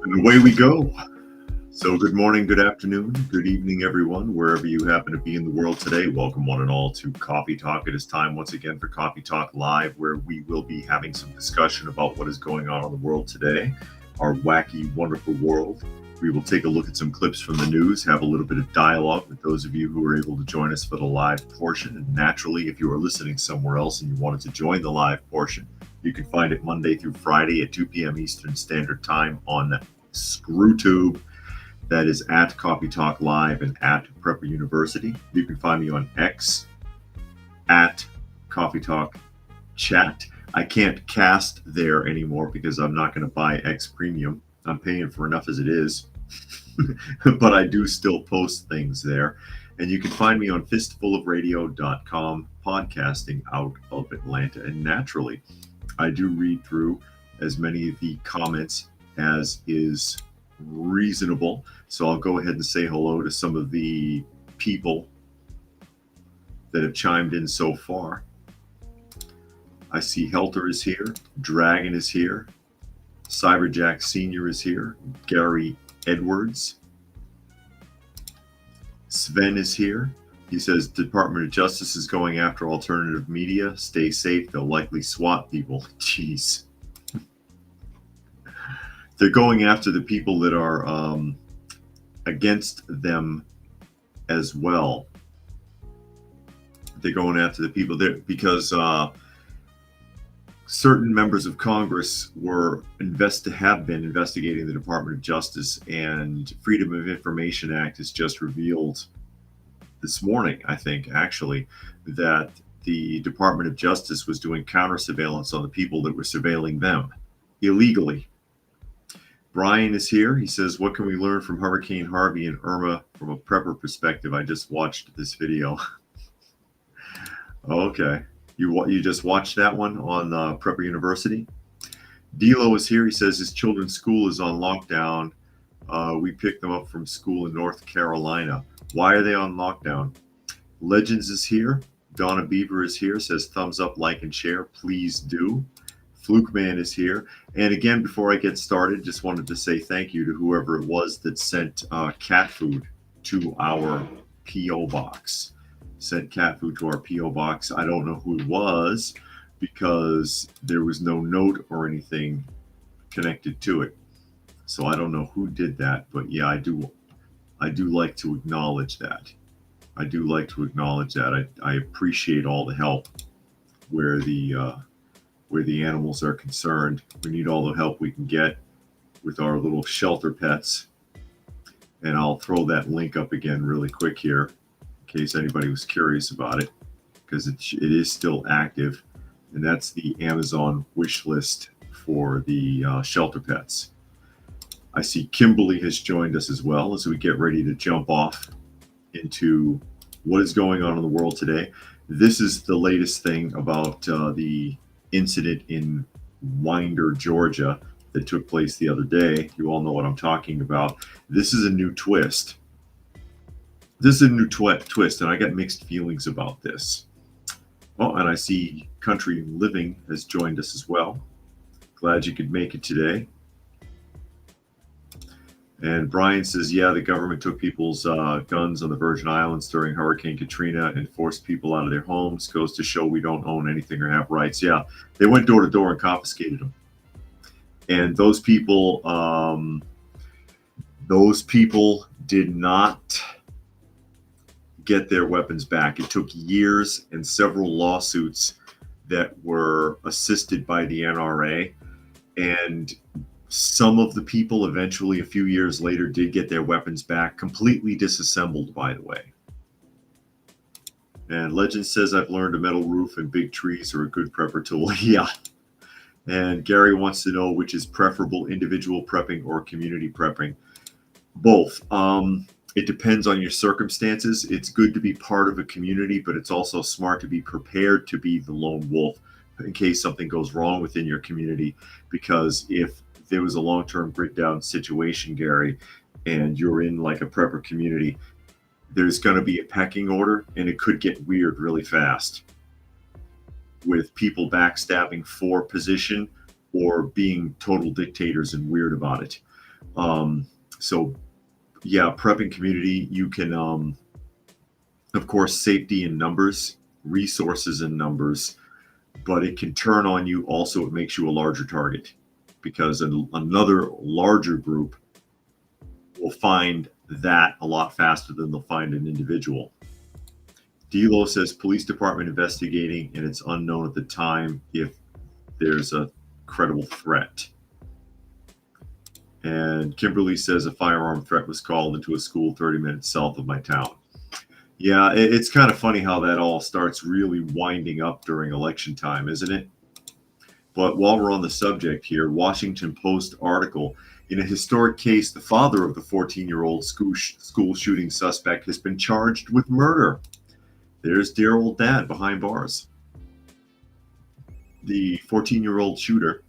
And away we go. So, good morning, good afternoon, good evening, everyone, wherever you happen to be in the world today. Welcome, one and all, to Coffee Talk. It is time once again for Coffee Talk Live, where we will be having some discussion about what is going on in the world today, our wacky, wonderful world. We will take a look at some clips from the news, have a little bit of dialogue with those of you who are able to join us for the live portion. And naturally, if you are listening somewhere else and you wanted to join the live portion, you can find it Monday through Friday at 2 p.m. Eastern Standard Time on ScrewTube. That is at Coffee Talk Live and at Prepper University. You can find me on X at Coffee Talk Chat. I can't cast there anymore because I'm not going to buy X Premium. I'm paying for enough as it is. But I do still post things there. And you can find me on fistfulofradio.com, podcasting out of Atlanta. And naturally, I do read through as many of the comments as is reasonable. So I'll go ahead and say hello to some of the people that have chimed in so far. I see Helter is here, Dragon is here, Cyberjack Sr. is here, Gary Edwards, Sven is here. He says Department of Justice is going after alternative media. Stay safe, they'll likely SWAT people. Jeez. They're going after the people that are against them as well. They're going after the people there because certain members of Congress have been investigating the Department of Justice, and Freedom of Information Act has just revealed this morning, I think, actually, that the Department of Justice was doing counter surveillance on the people that were surveilling them illegally. Brian is here. He says, what can we learn from Hurricane Harvey and Irma from a prepper perspective? I just watched this video. Okay. You just watched that one on Prepper University? Dilo is here. He says his children's school is on lockdown. We picked them up from school in North Carolina. Why are they on lockdown? Legends is here. Donna Beaver is here. Says thumbs up, like, and share. Please do. Fluke Man is here. And again, before I get started, just wanted to say thank you to whoever it was that sent cat food to our P.O. box. Sent cat food to our P.O. box. I don't know who it was because there was no note or anything connected to it. So I don't know who did that, but yeah, I do like to acknowledge that. I do like to acknowledge that. I appreciate all the help where the animals are concerned. We need all the help we can get with our little shelter pets. And I'll throw that link up again really quick here in case anybody was curious about it, because it is still active. And that's the Amazon wish list for the shelter pets. I see Kimberly has joined us as well as we get ready to jump off into what is going on in the world today. This is the latest thing about the incident in Winder, Georgia that took place the other day. You all know what I'm talking about. This is a new twist. This is a new twist, and I got mixed feelings about this. Oh, and I see Country Living has joined us as well. Glad you could make it today. And Brian says, yeah, the government took people's guns on the Virgin Islands during Hurricane Katrina and forced people out of their homes. Goes to show we don't own anything or have rights. Yeah, they went door to door and confiscated them. And those people did not get their weapons back. It took years and several lawsuits that were assisted by the NRA. And some of the people eventually, a few years later, did get their weapons back, completely disassembled, by the way. And Legend says, I've learned a metal roof and big trees are a good prepper tool. Yeah. And Gary wants to know which is preferable, individual prepping or community prepping. Both. It depends on your circumstances. It's good to be part of a community, but it's also smart to be prepared to be the lone wolf in case something goes wrong within your community. Because if there was a long-term breakdown situation, Gary, and you're in like a prepper community, there's going to be a pecking order, and it could get weird really fast with people backstabbing for position or being total dictators and weird about it. So yeah, prepping community, you can, of course, safety in numbers, resources in numbers, but it can turn on you. Also, it makes you a larger target because another larger group will find that a lot faster than they'll find an individual. Delo says police department investigating, and it's unknown at the time if there's a credible threat. And Kimberly says a firearm threat was called into a school 30 minutes south of my town. Yeah, it's kind of funny how that all starts really winding up during election time, isn't it? But while we're on the subject here, Washington Post article, in a historic case, the father of the 14-year-old school shooting suspect has been charged with murder. There's dear old dad behind bars. The 14-year-old shooter,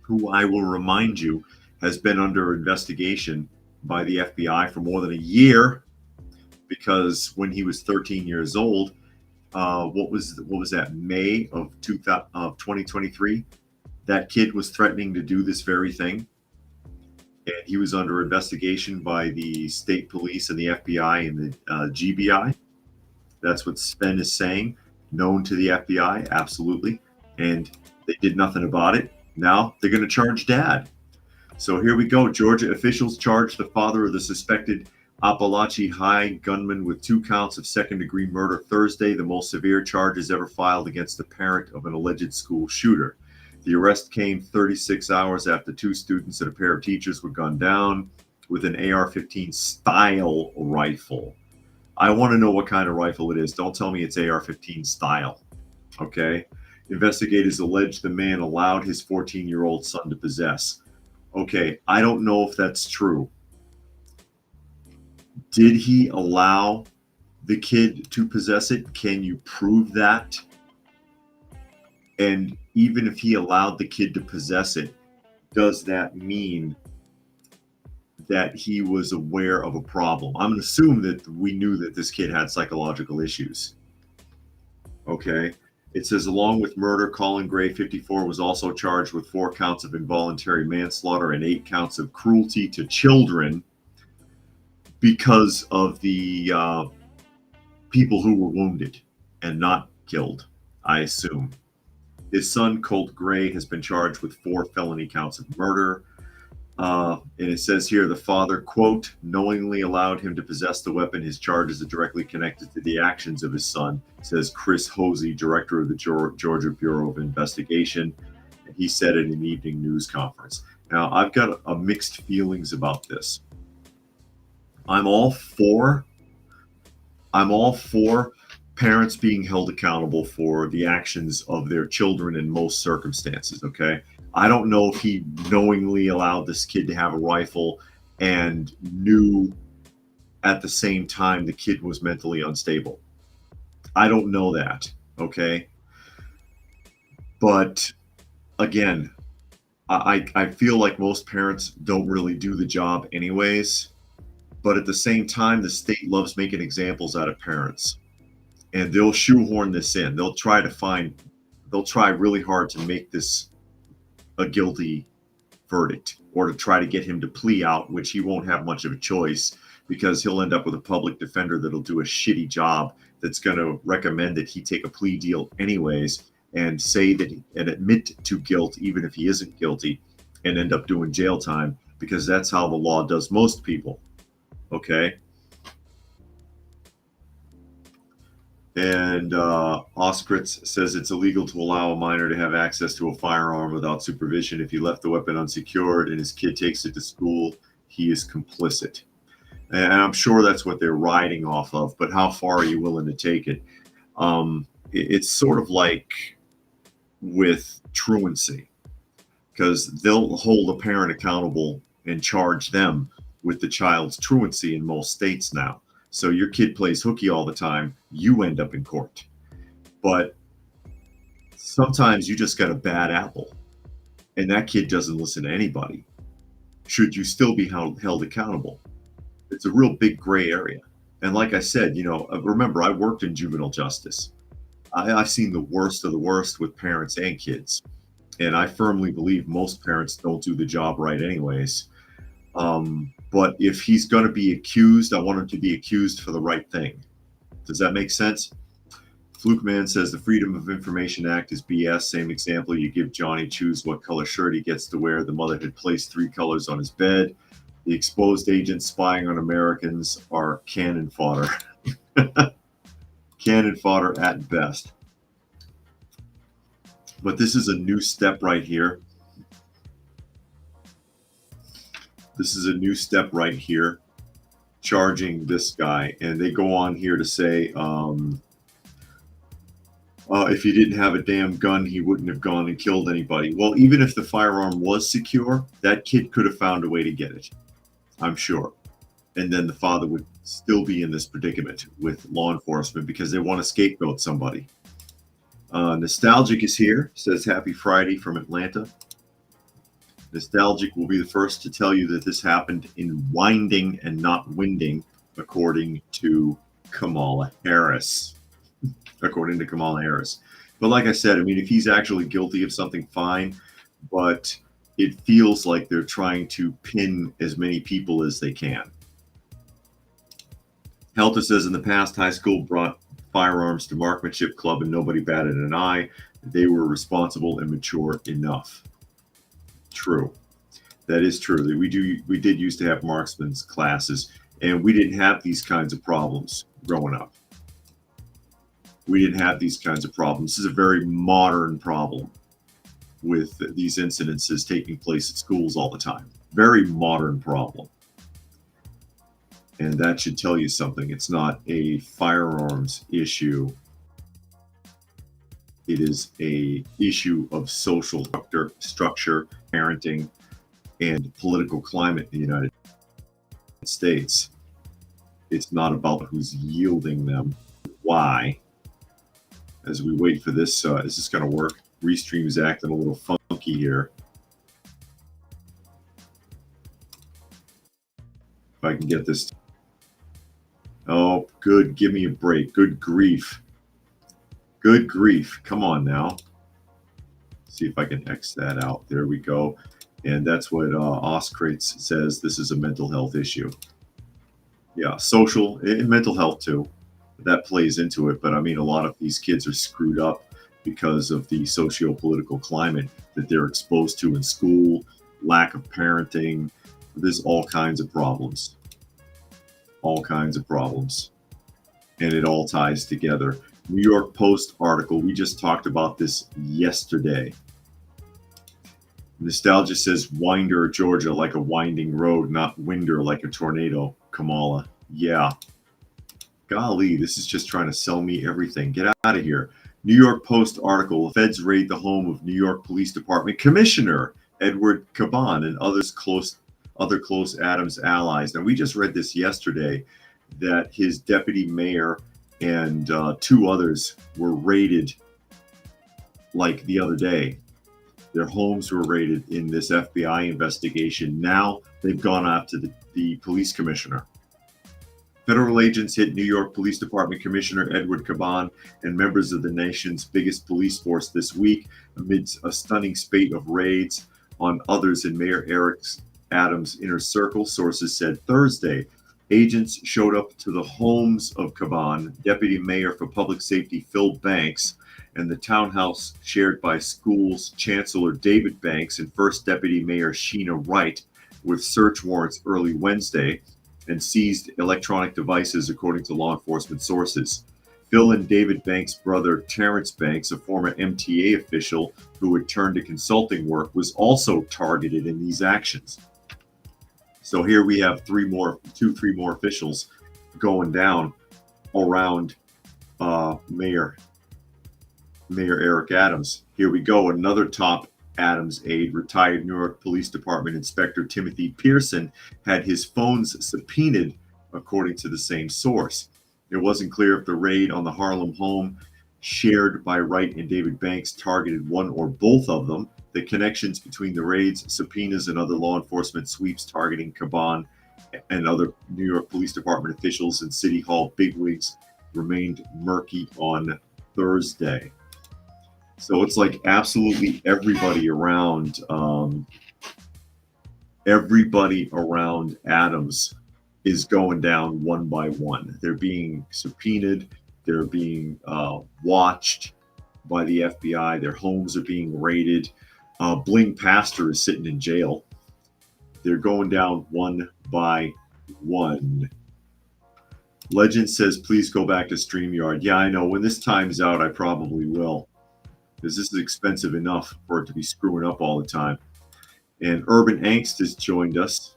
who I will remind you has been under investigation by the FBI for more than a year, because when he was 13 years old, what was that, May of 2023, that kid was threatening to do this very thing, and he was under investigation by the state police and the FBI and the GBI. That's what Sven is saying, known to the FBI, absolutely, and they did nothing about it. Now they're going to charge dad. So here we go. Georgia officials charged the father of the suspected Appalachia High gunman with 2 counts of second-degree murder Thursday, the most severe charges ever filed against the parent of an alleged school shooter. The arrest came 36 hours after 2 students and a pair of teachers were gunned down with an AR-15 style rifle. I want to know what kind of rifle it is. Don't tell me it's AR-15 style, okay? Investigators allege the man allowed his 14-year-old son to possess. Okay, I don't know if that's true. Did he allow the kid to possess it? Can you prove that? And even if he allowed the kid to possess it, does that mean that he was aware of a problem? I'm going to assume that we knew that this kid had psychological issues. Okay. It says, along with murder, Colin Gray, 54, was also charged with 4 counts of involuntary manslaughter and 8 counts of cruelty to children because of the people who were wounded and not killed, I assume. His son, Colt Gray, has been charged with 4 felony counts of murder. And it says here the father, quote, knowingly allowed him to possess the weapon. His charges are directly connected to the actions of his son, says Chris Hosey, director of the Georgia Bureau of Investigation. And he said at an evening news conference. Now, I've got a mixed feelings about this. I'm all for parents being held accountable for the actions of their children in most circumstances, okay? I don't know if he knowingly allowed this kid to have a rifle and knew at the same time the kid was mentally unstable. I don't know that, okay? But again, I feel like most parents don't really do the job anyways. But at the same time, the state loves making examples out of parents. And they'll shoehorn this in. They'll try really hard to make this a guilty verdict, or to try to get him to plea out, which he won't have much of a choice, because he'll end up with a public defender that'll do a shitty job, that's going to recommend that he take a plea deal anyways and say that and admit to guilt even if he isn't guilty, and end up doing jail time, because that's how the law does most people. Okay. And Oskritz says it's illegal to allow a minor to have access to a firearm without supervision. If he left the weapon unsecured and his kid takes it to school, he is complicit. And I'm sure that's what they're riding off of, but how far are you willing to take it? It's sort of like with truancy, because they'll hold a parent accountable and charge them with the child's truancy in most states now. So your kid plays hooky all the time, you end up in court. But sometimes you just got a bad apple, and that kid doesn't listen to anybody. Should you still be held accountable? It's a real big gray area. And like I said, remember, I worked in juvenile justice. I've seen the worst of the worst with parents and kids. And I firmly believe most parents don't do the job right anyways. And But if he's going to be accused, I want him to be accused for the right thing. Does that make sense? Fluke Man says the Freedom of Information Act is BS. Same example, you give Johnny choose what color shirt he gets to wear. The mother had placed 3 colors on his bed. The exposed agents spying on Americans are cannon fodder. Cannon fodder at best. But this is a new step right here. This is a new step right here, charging this guy. And they go on here to say, if he didn't have a damn gun, he wouldn't have gone and killed anybody. Well, even if the firearm was secure, that kid could have found a way to get it, I'm sure. And then the father would still be in this predicament with law enforcement because they want to scapegoat somebody. Nostalgic is here, says Happy Friday from Atlanta. Nostalgic will be the first to tell you that this happened in winding and not winding, according to Kamala Harris. According to Kamala Harris. But like I said, I mean, if he's actually guilty of something, fine. But it feels like they're trying to pin as many people as they can. Helter says in the past, high school brought firearms to Marksmanship Club and nobody batted an eye. They were responsible and mature enough. True. That is true. We did used to have marksman's classes, and we didn't have these kinds of problems growing up. We didn't have these kinds of problems. This is a very modern problem with these incidences taking place at schools all the time. Very modern problem. And that should tell you something. It's not a firearms issue. It is a issue of social structure, parenting, and political climate in the United States. It's not about who's yielding them. Why? As we wait for this, is this going to work? Restream is acting a little funky here. If I can get this. Oh, good. Give me a break. Good grief. Good grief. Come on now. See if I can X that out. There we go. And that's what Oscrates says. This is a mental health issue. Yeah, social and mental health too. That plays into it. But I mean, a lot of these kids are screwed up because of the socio-political climate that they're exposed to in school, lack of parenting. There's all kinds of problems. All kinds of problems. And it all ties together. New York Post article. We just talked about this yesterday. Nostalgia says Winder, Georgia, like a winding road, not Winder like a tornado. Kamala. Yeah. Golly, this is just trying to sell me everything. Get out of here. New York Post article. Feds raid the home of New York Police Department Commissioner Edward Caban and other close Adams allies. Now, we just read this yesterday that his deputy mayor and 2 others were raided like the other day. Their homes were raided in this FBI investigation. Now they've gone after the police commissioner. Federal agents hit New York Police Department Commissioner Edward Caban and members of the nation's biggest police force this week amidst a stunning spate of raids on others in Mayor Eric Adams' inner circle, sources said Thursday. Agents showed up to the homes of Caban, Deputy Mayor for Public Safety Phil Banks, and the townhouse shared by schools Chancellor David Banks and First Deputy Mayor Sheena Wright with search warrants early Wednesday and seized electronic devices, according to law enforcement sources. Phil and David Banks' brother, Terrence Banks, a former MTA official who had turned to consulting work, was also targeted in these actions. So here we have 3 more officials going down around Mayor Eric Adams. Here we go. Another top Adams aide, retired New York Police Department Inspector Timothy Pearson, had his phones subpoenaed, according to the same source. It wasn't clear if the raid on the Harlem home shared by Wright and David Banks targeted one or both of them. The connections between the raids, subpoenas, and other law enforcement sweeps targeting Caban and other New York Police Department officials and City Hall bigwigs remained murky on Thursday. So it's like absolutely everybody around Everybody around Adams is going down one by one. They're being subpoenaed. They're being watched by the FBI. Their homes are being raided. Bling Pastor is sitting in jail. They're going down one by one. Legend says, please go back to StreamYard. Yeah, I know. When this time's out, I probably will, because this is expensive enough for it to be screwing up all the time. And Urban Angst has joined us.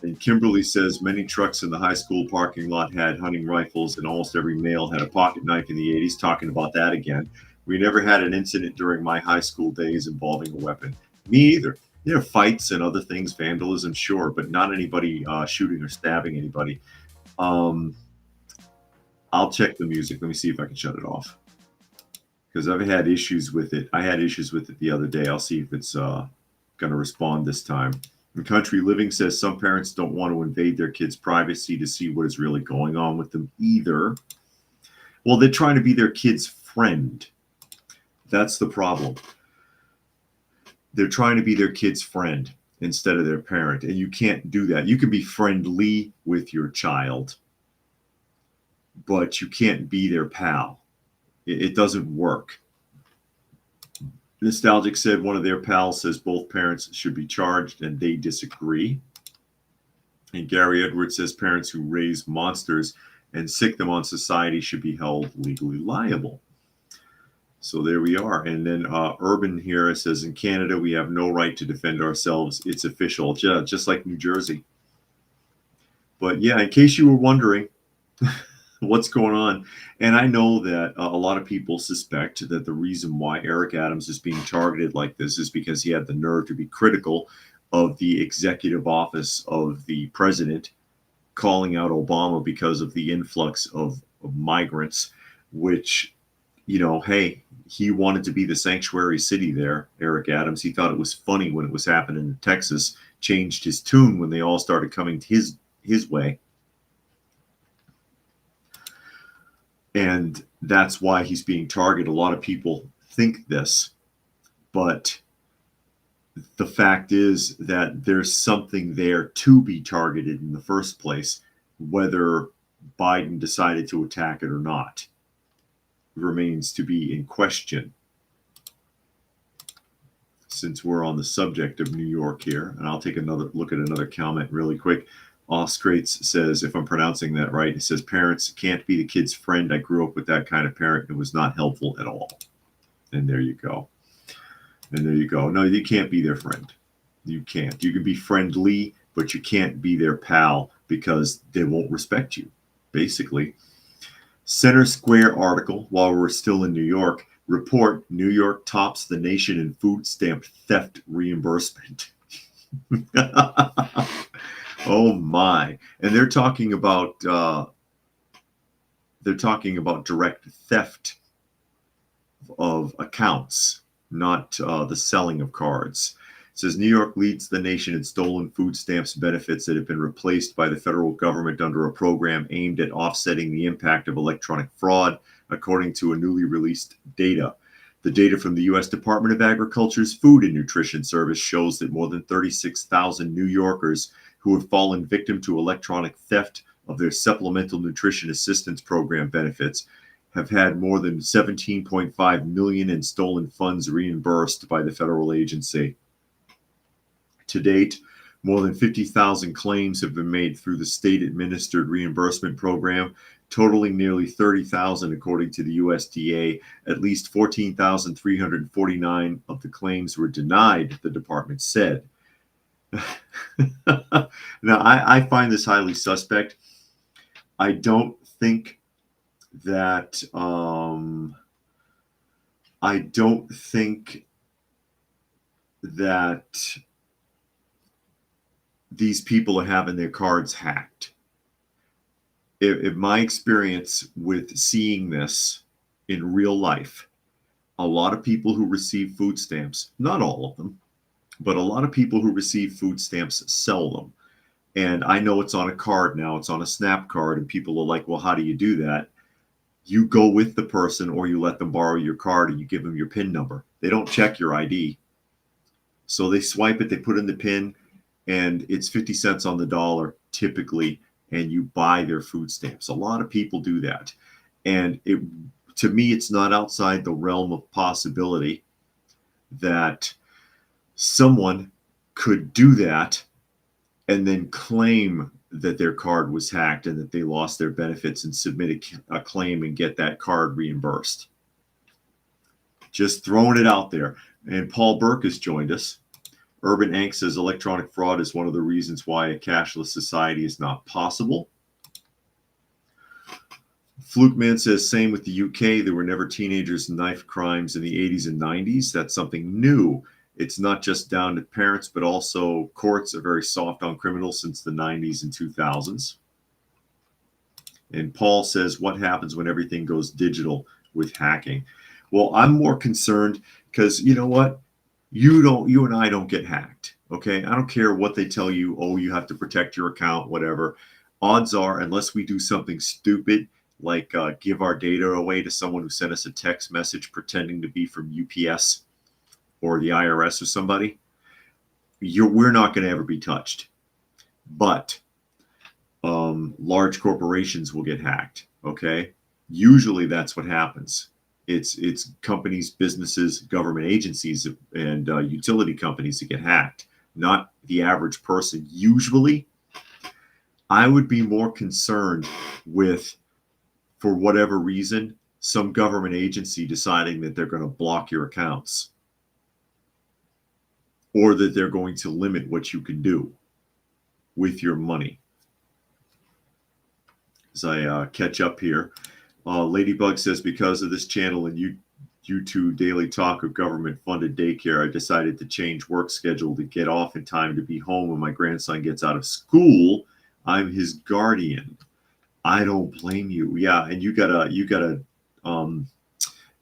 And Kimberly says, many trucks in the high school parking lot had hunting rifles, and almost every male had a pocket knife in the 80s. Talking about that again. We never had an incident during my high school days involving a weapon. Me either. There are fights and other things, vandalism, sure, but not anybody shooting or stabbing anybody. I'll check the music. Let me see if I can shut it off, because I've had issues with it. I had issues with it the other day. I'll see if it's going to respond this time. And Country Living says some parents don't want to invade their kids' privacy to see what is really going on with them either. Well, they're trying to be their kid's friend. That's the problem. They're trying to be their kid's friend instead of their parent, and you can't do that. You can be friendly with your child, but you can't be their pal. It doesn't work. Nostalgic said one of their pals says both parents should be charged, and they disagree. And Gary Edwards says parents who raise monsters and sick them on society should be held legally liable. So there we are. And then Urban here says, in Canada, we have no right to defend ourselves. It's official, just like New Jersey. But yeah, in case you were wondering what's going on, and I know that a lot of people suspect that the reason why Eric Adams is being targeted like this is because he had the nerve to be critical of the executive office of the president, calling out Obama because of the influx of migrants, which, you know, hey, he wanted to be the sanctuary city there, Eric Adams. He thought it was funny when it was happening in Texas, changed his tune when they all started coming his way. And that's why he's being targeted. A lot of people think this, but the fact is that there's something there to be targeted in the first place, whether Biden decided to attack it or not remains to be in question. Since we're on the subject of New York here, and I'll take another look at another comment really quick. Oskrates says, if I'm pronouncing that right, it says parents can't be the kid's friend. I grew up with that kind of parent. It was not helpful at all. And there you go. And there you go. No, you can't be their friend. You can't. You can be friendly, but you can't be their pal because they won't respect you, basically. Center Square article, while we're still in New York, report New York tops the nation in food stamp theft reimbursement. Oh my. And they're talking about direct theft of accounts, not the selling of cards. It says New York leads the nation in stolen food stamps benefits that have been replaced by the federal government under a program aimed at offsetting the impact of electronic fraud, according to a newly released data. The data from the U.S. Department of Agriculture's Food and Nutrition Service shows that more than 36,000 New Yorkers who have fallen victim to electronic theft of their Supplemental Nutrition Assistance Program benefits have had more than $17.5 million in stolen funds reimbursed by the federal agency. To date, more than 50,000 claims have been made through the state-administered reimbursement program, totaling nearly 30,000 according to the USDA. At least 14,349 of the claims were denied, the department said. Now, I find this highly suspect. I don't think that these people are having their cards hacked. If my experience with seeing this in real life, a lot of people who receive food stamps, not all of them, but a lot of people who receive food stamps sell them. And I know it's on a card now, it's on a SNAP card, and people are like, well, how do you do that? You go with the person or you let them borrow your card and you give them your PIN number. They don't check your ID. So they swipe it, they put in the PIN, and it's 50 cents on the dollar typically, and you buy their food stamps. A lot of people do that. And to me, it's not outside the realm of possibility that someone could do that and then claim that their card was hacked and that they lost their benefits and submit a claim and get that card reimbursed. Just throwing it out there. And Paul Burke has joined us. Urban Angst says electronic fraud is one of the reasons why a cashless society is not possible. Fluke Man says, same with the UK. There were never teenagers and knife crimes in the 80s and 90s. That's something new. It's not just down to parents, but also courts are very soft on criminals since the 90s and 2000s. And Paul says, what happens when everything goes digital with hacking? Well, I'm more concerned because you know what? You and I don't get hacked. Okay. I don't care what they tell you. Oh, you have to protect your account, whatever. Odds are, unless we do something stupid, like give our data away to someone who sent us a text message pretending to be from UPS or the IRS or somebody, we're not going to ever be touched. But large corporations will get hacked. Okay. Usually that's what happens. It's companies, businesses, government agencies, and utility companies that get hacked, not the average person. Usually, I would be more concerned with, for whatever reason, some government agency deciding that they're going to block your accounts or that they're going to limit what you can do with your money. As I catch up here, Ladybug says, because of this channel and YouTube daily talk of government-funded daycare, I decided to change work schedule to get off in time to be home when my grandson gets out of school. I'm his guardian. I don't blame you. Yeah, and you gotta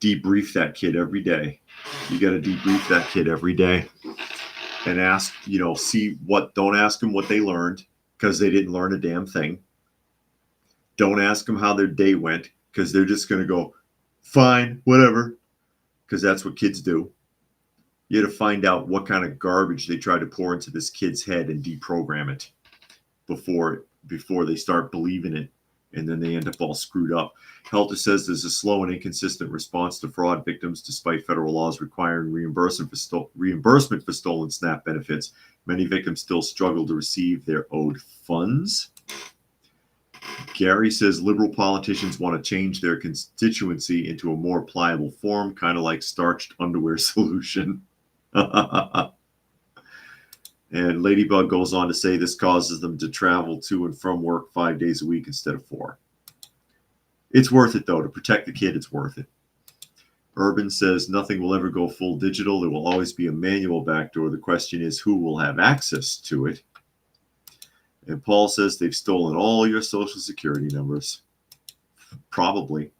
debrief that kid every day. You gotta debrief that kid every day and ask, don't ask them what they learned because they didn't learn a damn thing. Don't ask them how their day went because they're just going to go, fine, whatever, because that's what kids do. You got to find out what kind of garbage they try to pour into this kid's head and deprogram it before they start believing it, and then they end up all screwed up. Helter says there's a slow and inconsistent response to fraud victims despite federal laws requiring reimbursement for stolen SNAP benefits. Many victims still struggle to receive their owed funds. Gary says liberal politicians want to change their constituency into a more pliable form, kind of like starched underwear solution. And Ladybug goes on to say this causes them to travel to and from work 5 days a week instead of 4. It's worth it, though. To protect the kid, it's worth it. Urban says nothing will ever go full digital. There will always be a manual backdoor. The question is who will have access to it. And Paul says they've stolen all your social security numbers. Probably.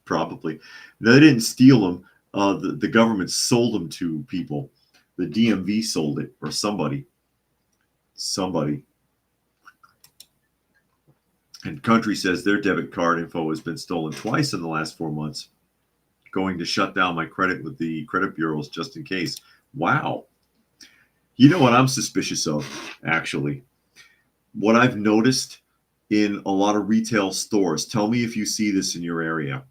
Probably. No, they didn't steal them. The government sold them to people. The DMV sold it, or somebody. And Country says their debit card info has been stolen twice in the last 4 months. Going to shut down my credit with the credit bureaus just in case. Wow. You know what I'm suspicious of, actually? What I've noticed in a lot of retail stores, tell me if you see this in your area.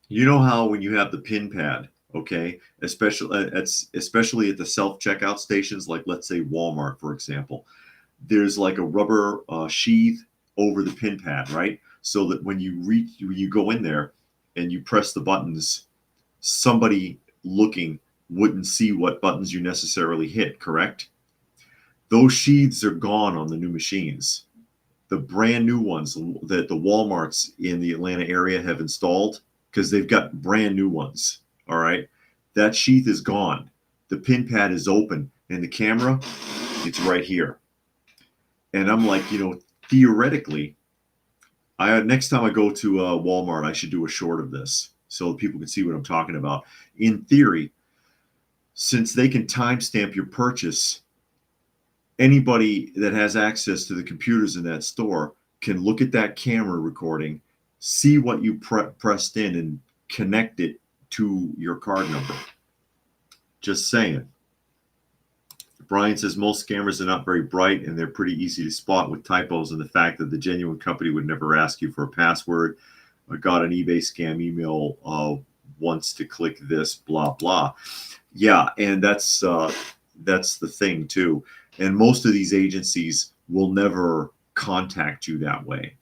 You know how when you have the PIN pad, okay, especially at the self-checkout stations, like let's say Walmart, for example, there's like a rubber sheath over the PIN pad, right? So that when you go in there and you press the buttons, somebody looking wouldn't see what buttons you necessarily hit, correct? Those sheaths are gone on the new machines. The brand new ones that the Walmarts in the Atlanta area have installed, because they've got brand new ones, all right? That sheath is gone. The PIN pad is open, and the camera, it's right here. And I'm like, theoretically, next time I go to Walmart, I should do a short of this so people can see what I'm talking about. In theory, since they can timestamp your purchase, anybody that has access to the computers in that store can look at that camera recording, see what you pressed in, and connect it to your card number. Just saying. Brian says most scammers are not very bright and they're pretty easy to spot with typos and the fact that the genuine company would never ask you for a password. I got an eBay scam email once to click this, blah, blah. Yeah, and that's the thing too. And most of these agencies will never contact you that way.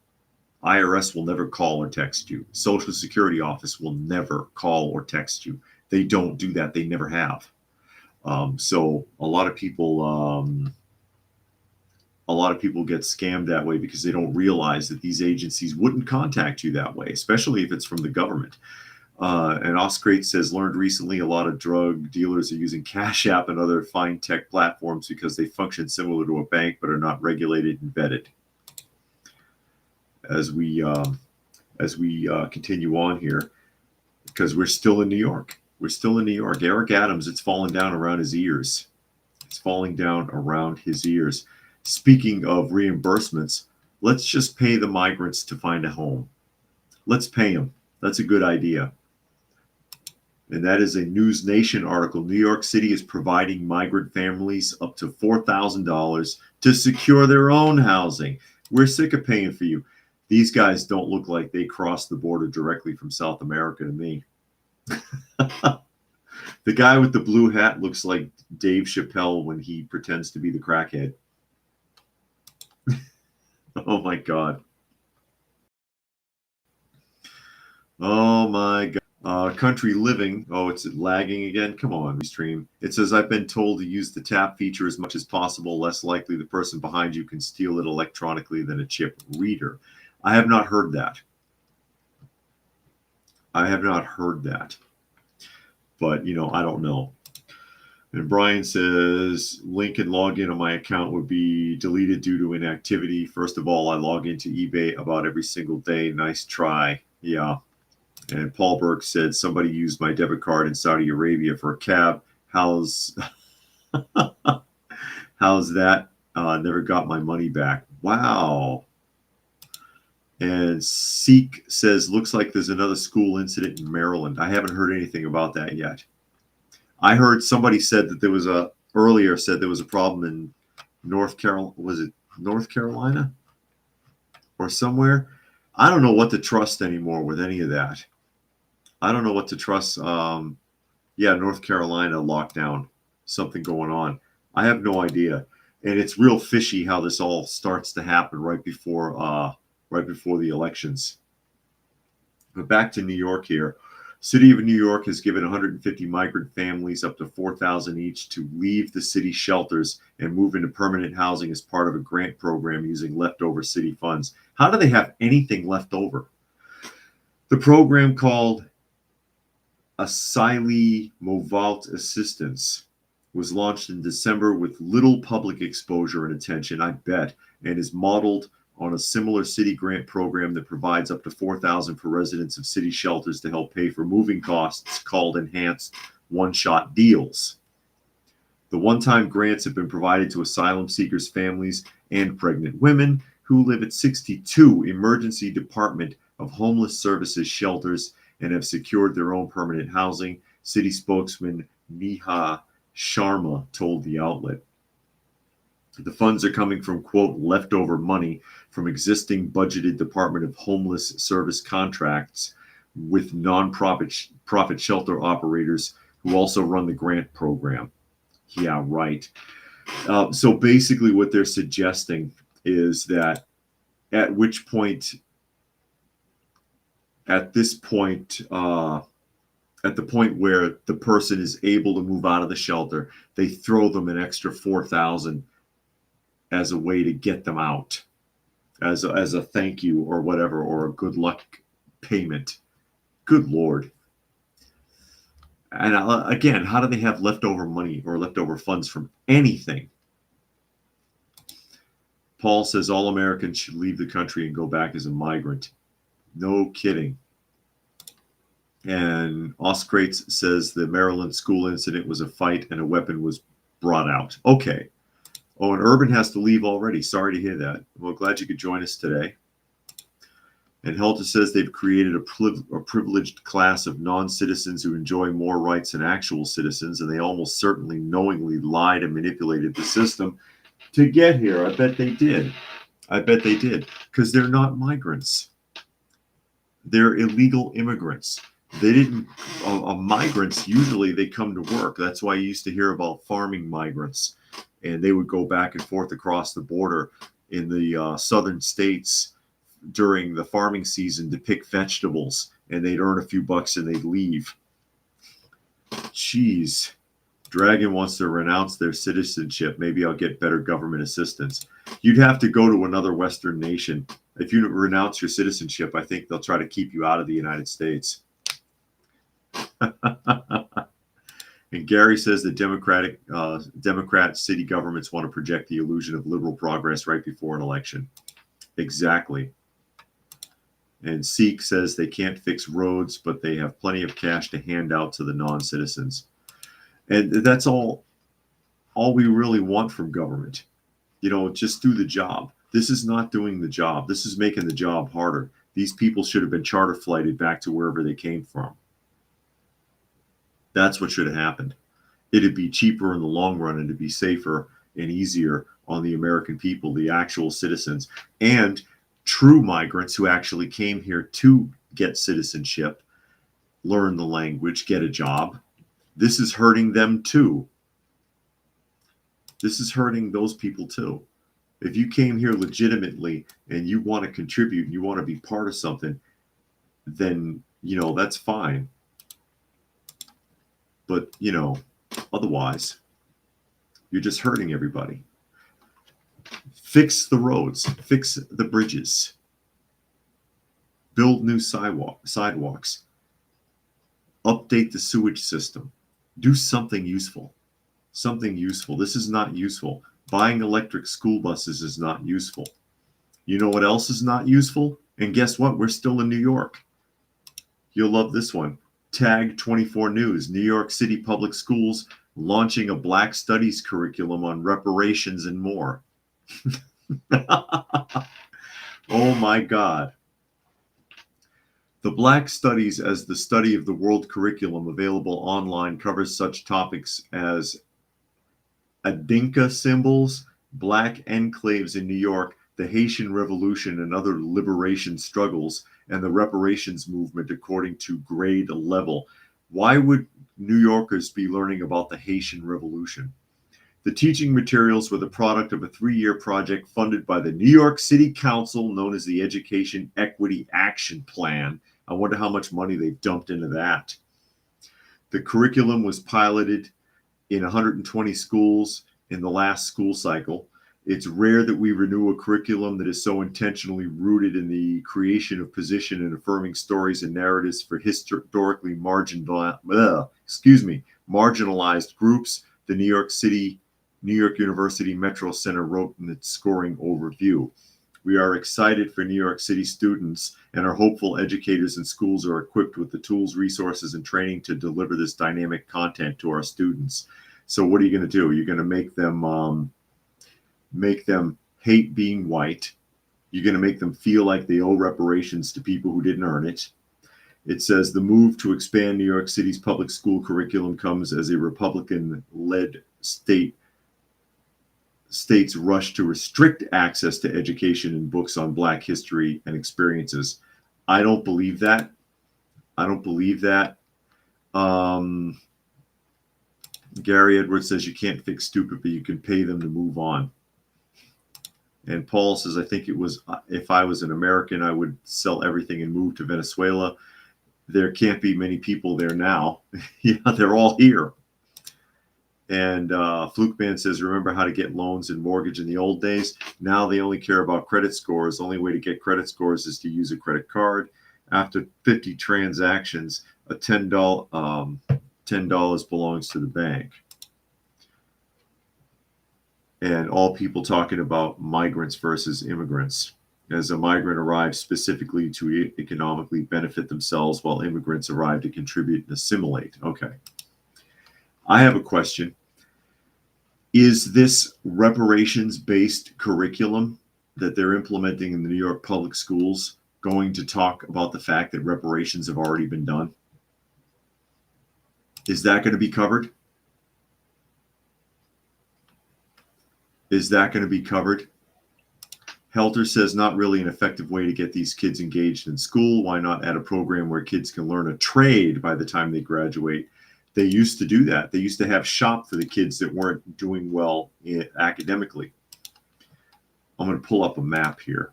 IRS will never call or text you. Social Security office will never call or text you. They don't do that. They never have. So a lot of people get scammed that way because they don't realize that these agencies wouldn't contact you that way, especially if it's from the government. And Oscrate says, learned recently a lot of drug dealers are using Cash App and other fine tech platforms because they function similar to a bank but are not regulated and vetted. As we continue on here, because we're still in New York. We're still in New York. Eric Adams, it's falling down around his ears. It's falling down around his ears. Speaking of reimbursements, let's just pay the migrants to find a home. Let's pay them. That's a good idea. And that is a News Nation article. New York City is providing migrant families up to $4,000 to secure their own housing. We're sick of paying for you. These guys don't look like they crossed the border directly from South America to me. The guy with the blue hat looks like Dave Chappelle when he pretends to be the crackhead. Oh my God. Oh my God. Country Living. Oh, it's lagging again. Come on, stream. It says, I've been told to use the tap feature as much as possible. Less likely the person behind you can steal it electronically than a chip reader. I have not heard that. I have not heard that. But, you know, I don't know. And Brian says, link and login on my account would be deleted due to inactivity. First of all, I log into eBay about every single day. Nice try. Yeah. And Paul Burke said, somebody used my debit card in Saudi Arabia for a cab. How's that? Never got my money back. Wow. And Seek says, looks like there's another school incident in Maryland. I haven't heard anything about that yet. I heard somebody said that there was a problem in North Carolina. Was it North Carolina or somewhere? I don't know what to trust anymore with any of that. I don't know what to trust. Yeah, North Carolina lockdown, something going on. I have no idea. And it's real fishy how this all starts to happen right before the elections. But back to New York here. City of New York has given 150 migrant families up to $4,000 each to leave the city shelters and move into permanent housing as part of a grant program using leftover city funds. How do they have anything left over? The program, called Asyli Movalt Assistance, was launched in December with little public exposure and attention, I bet, and is modeled on a similar city grant program that provides up to $4,000 for residents of city shelters to help pay for moving costs, called Enhanced One-Shot Deals. The one-time grants have been provided to asylum seekers' families and pregnant women who live at 62 Emergency Department of Homeless Services shelters and have secured their own permanent housing, city spokesman Neha Sharma told the outlet. The funds are coming from, quote, leftover money from existing budgeted Department of Homeless Service contracts with nonprofit shelter operators who also run the grant program. Yeah, right. So basically what they're suggesting is that at the point where the person is able to move out of the shelter, they throw them an extra $4,000 as a way to get them out, as a thank you or whatever, or a good luck payment. Good Lord. And again, how do they have leftover money or leftover funds from anything? Paul says all Americans should leave the country and go back as a migrant. No kidding. And Oscrates says the Maryland school incident was a fight and a weapon was brought out. Okay. Oh, and Urban has to leave already. Sorry to hear that. Well, glad you could join us today. And Helter says they've created a privileged class of non-citizens who enjoy more rights than actual citizens, and they almost certainly knowingly lied and manipulated the system to get here. I bet they did. I bet they did, because they're not migrants. They're illegal immigrants. They didn't. Migrants usually they come to work. That's why you used to hear about farming migrants, and they would go back and forth across the border in the southern states during the farming season to pick vegetables, and they'd earn a few bucks and they'd leave. Jeez. Dragon wants to renounce their citizenship. Maybe I'll get better government assistance. You'd have to go to another Western nation. If you renounce your citizenship, I think they'll try to keep you out of the United States. And Gary says that Democrat city governments want to project the illusion of liberal progress right before an election. Exactly. And Seek says they can't fix roads, but they have plenty of cash to hand out to the non-citizens. And that's all we really want from government. You know, just do the job. This is not doing the job. This is making the job harder. These people should have been charter flighted back to wherever they came from. That's what should have happened. It'd be cheaper in the long run, and it'd be safer and easier on the American people, the actual citizens, and true migrants who actually came here to get citizenship, learn the language, get a job. This is hurting them too. This is hurting those people too. If you came here legitimately and you want to contribute and you want to be part of something, then, you know, that's fine. But, you know, otherwise, you're just hurting everybody. Fix the roads, fix the bridges, build new sidewalks, update the sewage system, do something useful. Something useful. This is not useful. Buying electric school buses is not useful. You know what else is not useful? And guess what? We're still in New York. You'll love this one. Tag 24 News. New York City Public Schools launching a Black Studies curriculum on reparations and more. Oh my God. The Black Studies as the study of the world curriculum available online covers such topics as Adinka symbols, Black enclaves in New York, the Haitian Revolution and other liberation struggles, and the reparations movement according to grade level. Why would New Yorkers be learning about the Haitian Revolution? The teaching materials were the product of a 3-year project funded by the New York City Council, known as the Education Equity Action Plan. I wonder how much money they've dumped into that. The curriculum was piloted in 120 schools in the last school cycle. It's rare that we renew a curriculum that is so intentionally rooted in the creation of position and affirming stories and narratives for historically marginalized groups, the New York University Metro Center wrote in its scoring overview. We are excited for New York City students and are hopeful educators and schools are equipped with the tools, resources, and training to deliver this dynamic content to our students. So what are you going to do? You're going to make them hate being white. You're going to make them feel like they owe reparations to people who didn't earn it. It says the move to expand New York City's public school curriculum comes as a Republican-led states rush to restrict access to education and books on Black history and experiences. I don't believe that. I don't believe that. Gary Edwards says you can't fix stupid, but you can pay them to move on. And Paul says, I think it was, if I was an American, I would sell everything and move to Venezuela. There can't be many people there now. Yeah, they're all here. And Fluke Man says, remember how to get loans and mortgage in the old days? Now they only care about credit scores. The only way to get credit scores is to use a credit card. After 50 transactions, a $10 belongs to the bank. And all people talking about migrants versus immigrants. As a migrant arrives specifically to economically benefit themselves, while immigrants arrive to contribute and assimilate. Okay. I have a question. Is this reparations-based curriculum that they're implementing in the New York public schools going to talk about the fact that reparations have already been done? Is that going to be covered? Is that going to be covered? Helter says, not really an effective way to get these kids engaged in school. Why not add a program where kids can learn a trade by the time they graduate? They used to do that. They used to have shop for the kids that weren't doing well academically. I'm going to pull up a map here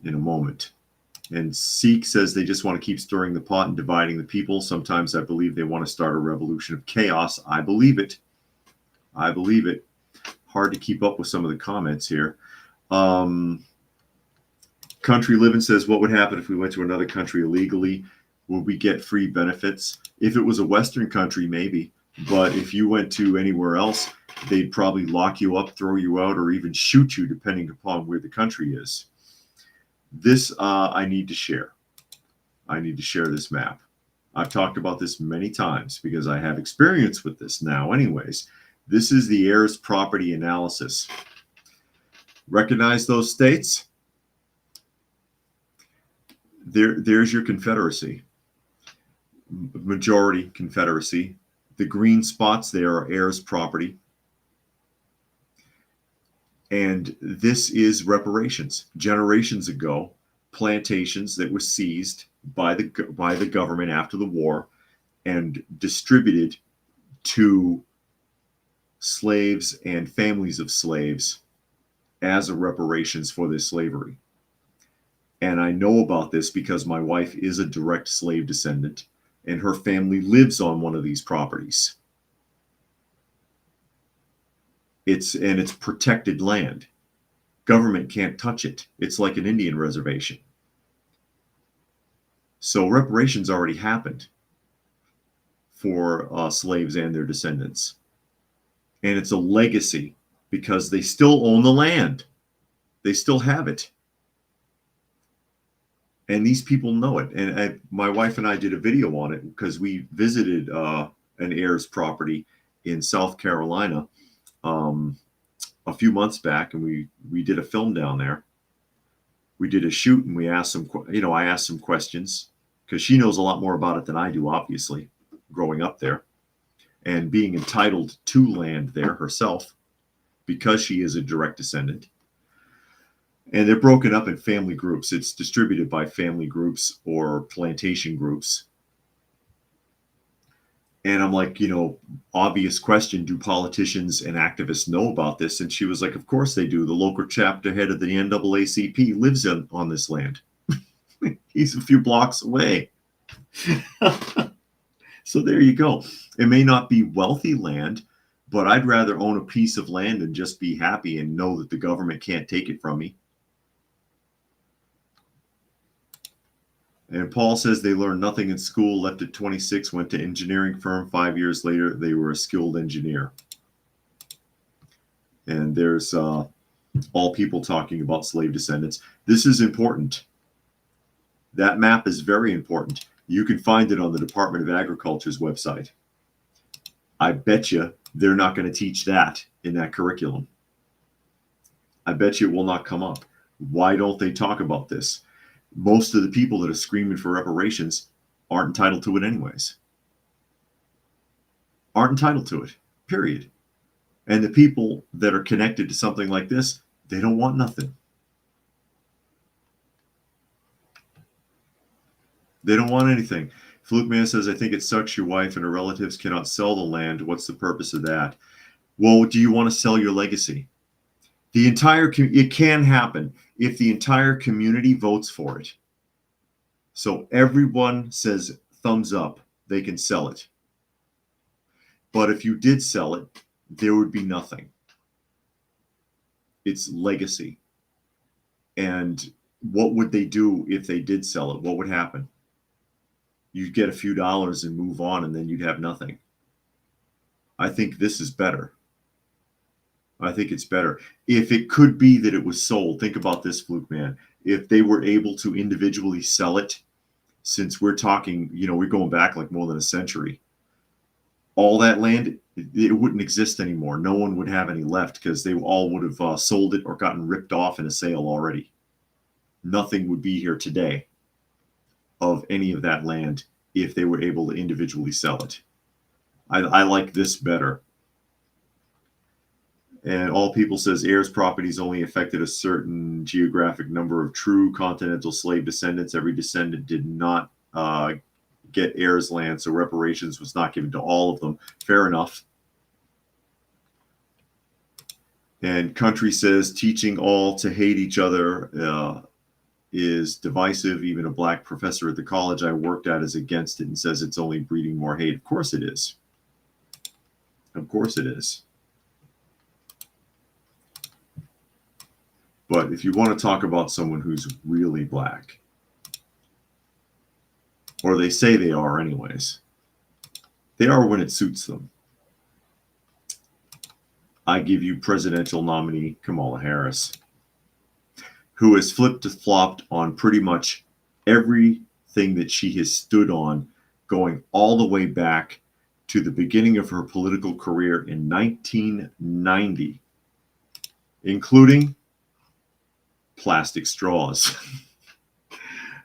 in a moment. And Seek says they just want to keep stirring the pot and dividing the people. Sometimes I believe they want to start a revolution of chaos. I believe it. I believe it. Hard to keep up with some of the comments here. Country Living says, what would happen if we went to another country illegally? Would we get free benefits? If it was a Western country, maybe. But if you went to anywhere else, they'd probably lock you up, throw you out, or even shoot you, depending upon where the country is. This I need to share. I need to share this map. I've talked about this many times because I have experience with this now anyways. This is the heirs property analysis. Recognize those states? There's your Confederacy. Majority Confederacy. The green spots there are heirs property. And this is reparations. Generations ago, plantations that were seized by the government after the war and distributed to slaves and families of slaves as a reparations for their slavery. And I know about this because my wife is a direct slave descendant and her family lives on one of these properties. It's protected land. Government can't touch it. It's like an Indian reservation. So reparations already happened for slaves and their descendants. And it's a legacy because they still own the land. They still have it. And these people know it. And my wife and I did a video on it because we visited an heirs property in South Carolina a few months back, and we did a film down there. We did a shoot, and we asked some, I asked some questions because she knows a lot more about it than I do, obviously, growing up there and being entitled to land there herself because she is a direct descendant. And they're broken up in family groups. It's distributed by family groups or plantation groups. And I'm like, obvious question, do politicians and activists know about this? And she was like, of course they do. The local chapter head of the NAACP lives on this land. He's a few blocks away. So there you go. It may not be wealthy land, but I'd rather own a piece of land and just be happy and know that the government can't take it from me. And Paul says they learned nothing in school, left at 26, went to engineering firm. 5 years later, they were a skilled engineer. And there's all people talking about slave descendants. This is important. That map is very important. You can find it on the Department of Agriculture's website. I bet you they're not going to teach that in that curriculum. I bet you it will not come up. Why don't they talk about this? Most of the people that are screaming for reparations aren't entitled to it anyways. Aren't entitled to it, period. And the people that are connected to something like this, they don't want nothing. They don't want anything. Fluke Man says, I think it sucks your wife and her relatives cannot sell the land. What's the purpose of that? Well, do you want to sell your legacy? It can happen if the entire community votes for it. So everyone says thumbs up, they can sell it. But if you did sell it, there would be nothing. It's legacy. And what would they do if they did sell it? What would happen? You'd get a few dollars and move on, and then you'd have nothing. I think this is better. I think it's better. If it could be that it was sold, think about this, Fluke Man. If they were able to individually sell it, since we're talking, we're going back like more than a century, all that land, it wouldn't exist anymore. No one would have any left because they all would have sold it or gotten ripped off in a sale already. nothing would be here today of any of that land if they were able to individually sell it. I like this better. And All People says heirs' properties only affected a certain geographic number of true continental slave descendants. Every descendant did not get heirs' land, so reparations was not given to all of them. Fair enough. And Country says teaching all to hate each other is divisive. Even a black professor at the college I worked at is against it and says it's only breeding more hate. Of course it is. Of course it is. But if you want to talk about someone who's really black, or they say they are anyways, they are when it suits them. I give you presidential nominee Kamala Harris, who has flipped-flopped on pretty much everything that she has stood on, going all the way back to the beginning of her political career in 1990, including plastic straws.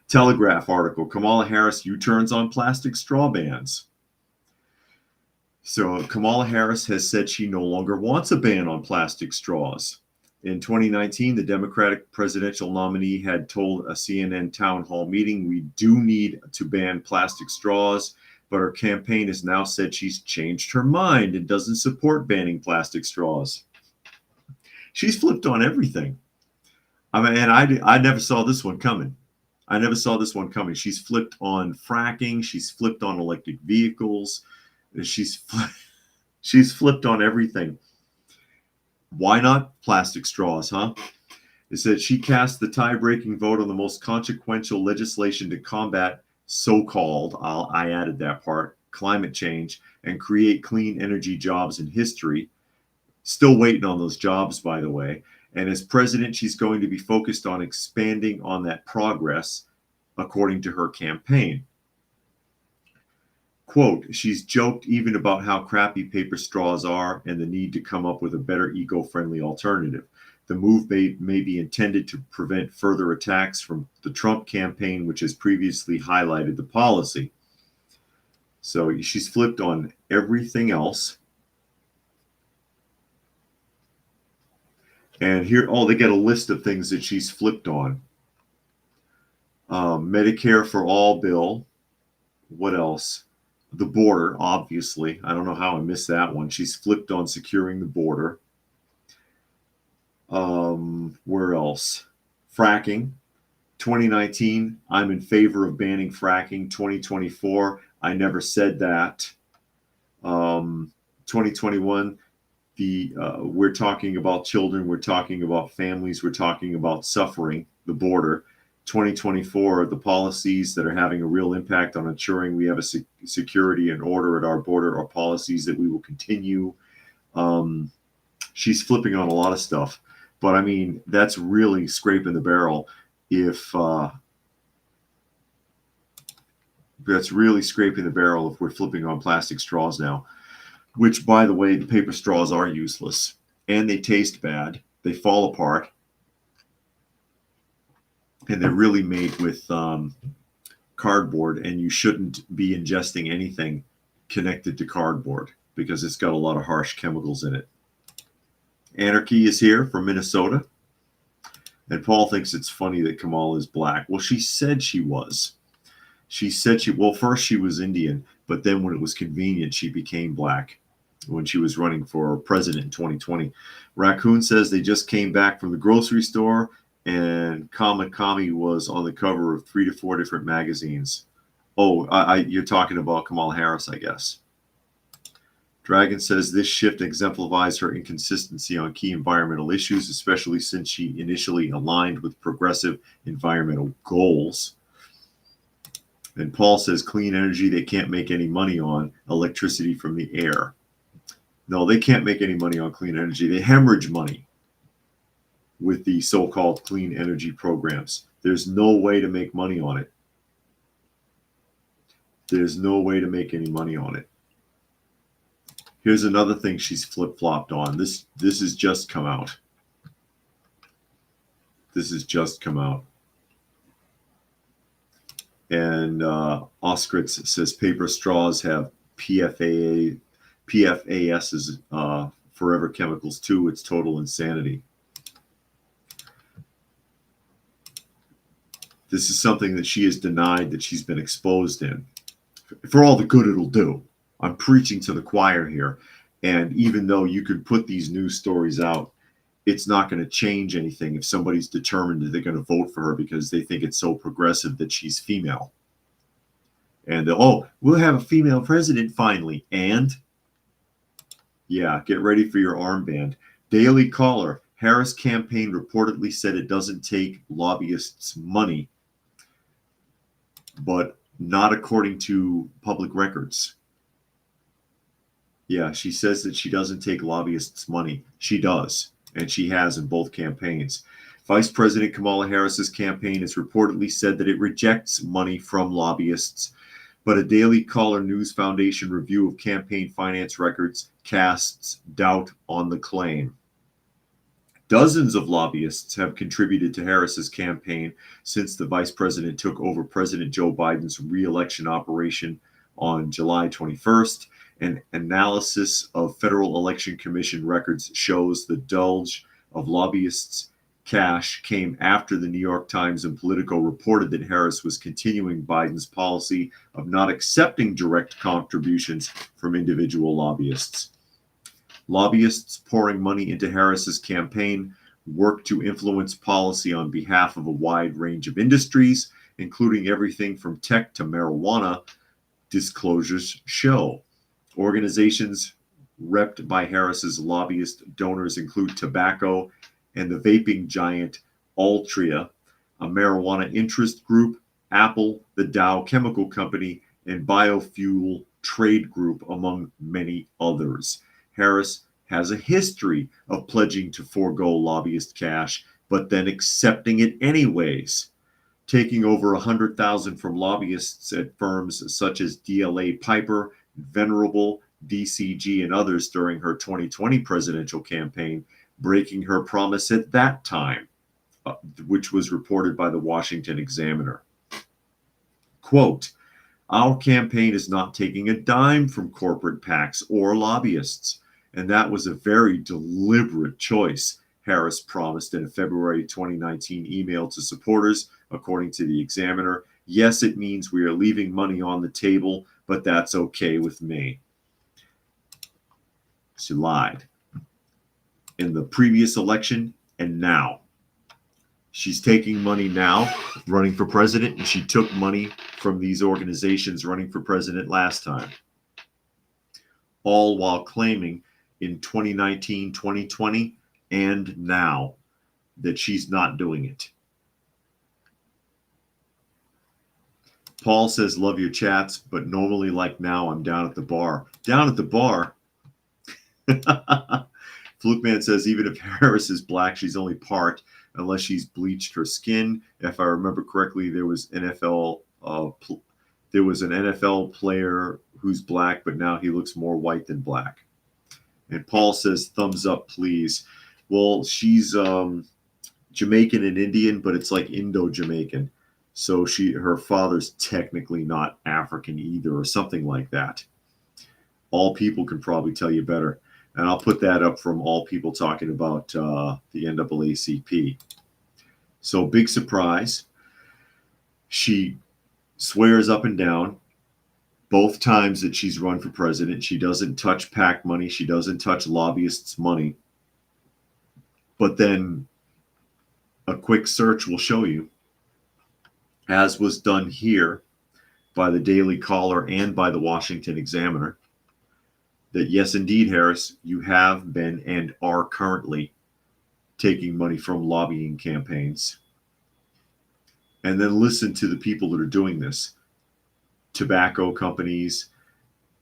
Telegraph article, Kamala Harris U-turns on plastic straw bans. So Kamala Harris has said she no longer wants a ban on plastic straws. In 2019, the Democratic presidential nominee had told a CNN town hall meeting, we do need to ban plastic straws, but her campaign has now said she's changed her mind and doesn't support banning plastic straws. She's flipped on everything. I mean, and I never saw this one coming. I never saw this one coming. She's flipped on fracking. She's flipped on electric vehicles. She's flipped on everything. Why not plastic straws, huh? It said she cast the tie-breaking vote on the most consequential legislation to combat so-called, I added that part, climate change and create clean energy jobs in history. Still waiting on those jobs, by the way. And as president, she's going to be focused on expanding on that progress, according to her campaign. Quote, she's joked even about how crappy paper straws are and the need to come up with a better eco-friendly alternative. The move may be intended to prevent further attacks from the Trump campaign, which has previously highlighted the policy. So she's flipped on everything else. And here, they get a list of things that she's flipped on. Medicare for all bill. What else? The border, obviously. I don't know how I missed that one. She's flipped on securing the border. Where else? Fracking. 2019, I'm in favor of banning fracking. 2024, I never said that. 2021, we're talking about children, we're talking about families, we're talking about suffering, the border. 2024, the policies that are having a real impact on ensuring we have a security and order at our border are policies that we will continue. She's flipping on a lot of stuff, but I mean, that's really scraping the barrel. That's really scraping the barrel if we're flipping on plastic straws now, which, by the way, the paper straws are useless and they taste bad. They fall apart. And they're really made with cardboard, and you shouldn't be ingesting anything connected to cardboard because it's got a lot of harsh chemicals in it. Anarchy is here from Minnesota. And Paul thinks it's funny that Kamala is black. Well, she said she was. Well, first she was Indian, but then when it was convenient, she became black when she was running for president in 2020. Raccoon says they just came back from the grocery store and Kami was on the cover of 3 to 4 different magazines. Oh, you're talking about Kamala Harris, I guess. Dragon says this shift exemplifies her inconsistency on key environmental issues, especially since she initially aligned with progressive environmental goals. And Paul says clean energy they can't make any money on, electricity from the air. No, they can't make any money on clean energy. They hemorrhage money with the so-called clean energy programs. There's no way to make money on it. There's no way to make any money on it. Here's another thing she's flip-flopped on. This has just come out. This has just come out. And Oskritz says paper straws have PFAS is forever chemicals too. It's total insanity. This is something that she has denied that she's been exposed in. For all the good it'll do. I'm preaching to the choir here. And even though you could put these news stories out, it's not going to change anything if somebody's determined that they're going to vote for her because they think it's so progressive that she's female. And oh, we'll have a female president finally. And yeah, get ready for your armband. Daily Caller. Harris campaign reportedly said it doesn't take lobbyists' money, but not according to public records. Yeah, she says that she doesn't take lobbyists' money. She does, and she has in both campaigns. Vice President Kamala Harris's campaign has reportedly said that it rejects money from lobbyists, but a Daily Caller News Foundation review of campaign finance records casts doubt on the claim. Dozens of lobbyists have contributed to Harris's campaign since the vice president took over President Joe Biden's re-election operation on July 21st. An analysis of Federal Election Commission records shows the bulge of lobbyists' cash came after the New York Times and Politico reported that Harris was continuing Biden's policy of not accepting direct contributions from individual lobbyists. Lobbyists pouring money into Harris's campaign work to influence policy on behalf of a wide range of industries, including everything from tech to marijuana, disclosures show. Organizations repped by Harris's lobbyist donors include tobacco and the vaping giant Altria, a marijuana interest group, Apple, the Dow Chemical Company, and Biofuel Trade Group, among many others. Harris has a history of pledging to forego lobbyist cash, but then accepting it anyways, taking over $100,000 from lobbyists at firms such as DLA Piper, Venerable, DCG, and others during her 2020 presidential campaign, breaking her promise at that time, which was reported by the Washington Examiner. Quote, "Our campaign is not taking a dime from corporate PACs or lobbyists, and that was a very deliberate choice," Harris promised in a February 2019 email to supporters, according to the Examiner. "Yes, it means we are leaving money on the table, but that's okay with me." She lied in the previous election and now. She's taking money now, running for president, and she took money from these organizations running for president last time. All while claiming in 2019, 2020, and now that she's not doing it. Paul says, "Love your chats, but normally like now I'm down at the bar." Down at the bar? Flukeman says, "Even if Harris is black, she's only part, unless she's bleached her skin." If I remember correctly, there was an NFL player who's black, but now he looks more white than black. And Paul says, "Thumbs up, please." Well, she's Jamaican and Indian, but it's like Indo-Jamaican. So her father's technically not African either, or something like that. All People can probably tell you better. And I'll put that up from All People talking about the NAACP. So big surprise. She swears up and down both times that she's run for president. She doesn't touch PAC money. She doesn't touch lobbyists' money. But then a quick search will show you, as was done here by the Daily Caller and by the Washington Examiner, that yes, indeed, Harris, you have been and are currently taking money from lobbying campaigns. And then listen to the people that are doing this. Tobacco companies,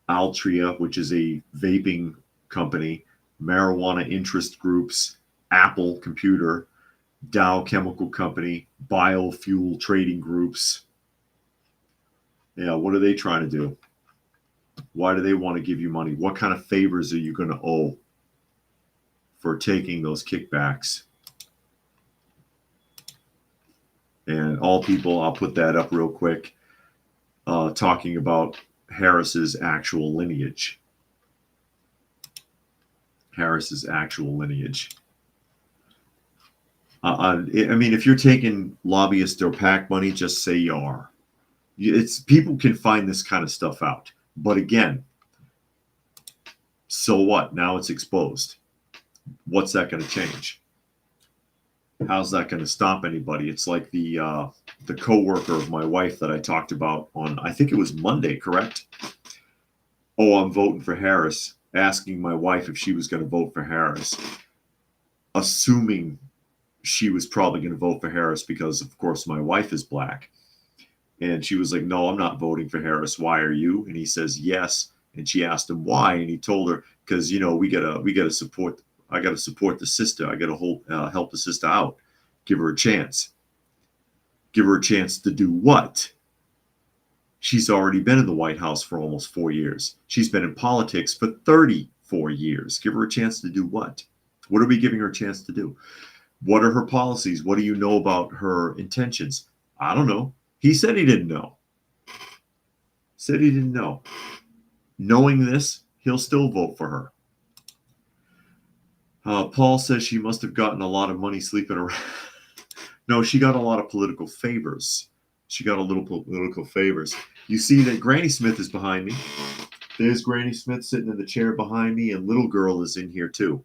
Altria, which is a vaping company, marijuana interest groups, Apple Computer, Dow Chemical Company, Biofuel Trading Groups. Yeah, what are they trying to do? Why do they want to give you money? What kind of favors are you going to owe for taking those kickbacks? And All People, I'll put that up real quick. talking about Harris's actual lineage. Harris's actual lineage. I mean, if you're taking lobbyist or PAC money, just say you are. It's people can find this kind of stuff out. But again, so what? Now it's exposed. What's that going to change? How's that going to stop anybody? It's like the coworker of my wife that I talked about on, I think it was Monday, correct? Oh, I'm voting for Harris, asking my wife if she was going to vote for Harris, assuming she was probably going to vote for Harris because, of course, my wife is black. And she was like, no, I'm not voting for Harris. Why are you? And he says, yes. And she asked him why. And he told her, because, you know, we gotta support, I got to support the sister. I got to help the sister out. Give her a chance. Give her a chance to do what? She's already been in the White House for almost 4 years. She's been in politics for 34 years. Give her a chance to do what? What are we giving her a chance to do? What are her policies? What do you know about her intentions? I don't know. He said he didn't know. Said he didn't know. Knowing this, he'll still vote for her. Paul says she must have gotten a lot of money sleeping around. No, she got a lot of political favors. She got a little political favors. You see that Granny Smith is behind me. There's Granny Smith sitting in the chair behind me, and little girl is in here too.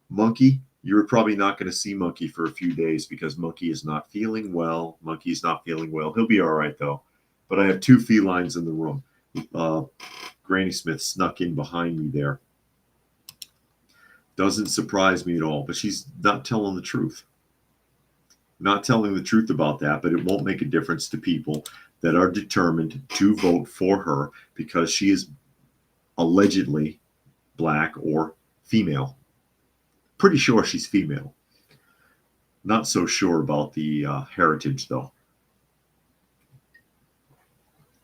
Monkey, you're probably not going to see Monkey for a few days because Monkey is not feeling well. Monkey's not feeling well. He'll be all right, though. But I have two felines in the room. Granny Smith snuck in behind me there. Doesn't surprise me at all, but she's not telling the truth. Not telling the truth about that, but it won't make a difference to people that are determined to vote for her because she is allegedly black or female. Pretty sure she's female. Not so sure about the heritage, though.